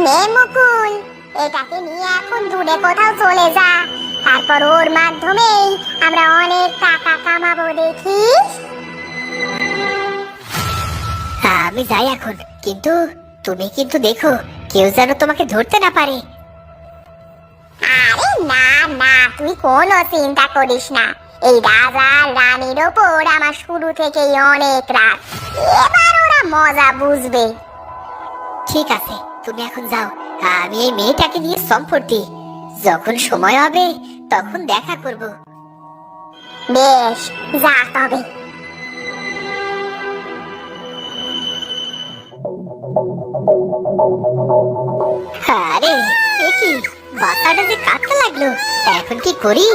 নে মুকুল, এটাকে নিয়ে এখন দূরে কোথাও চলে যা। তারপর ওর মাধ্যমেই আমরা অনেক টাকা কামাবো, দেখিস। আমি যাই এখন, কিন্তু তুমি কিন্তু দেখো কেউ যেন তোমাকে ধরতে না পারে। আরে না না, তুই কোনো চিন্তা করিস না। এই রাজা আর রানীর ওপর আমার শুরু থেকেই অনেক রাগ। এবার ওরা মজা বুঝবে। ঠিক আছে, তুমি এখন যাও। আমি এই মেয়েটাকে নিয়ে সম্পত্তি, যখন সময় হবে তখন দেখা করব। বেশ, যা তবে। আরে এ কি, বাচ্চাটা যে কাঁদতে লাগলো, এখন কি করি?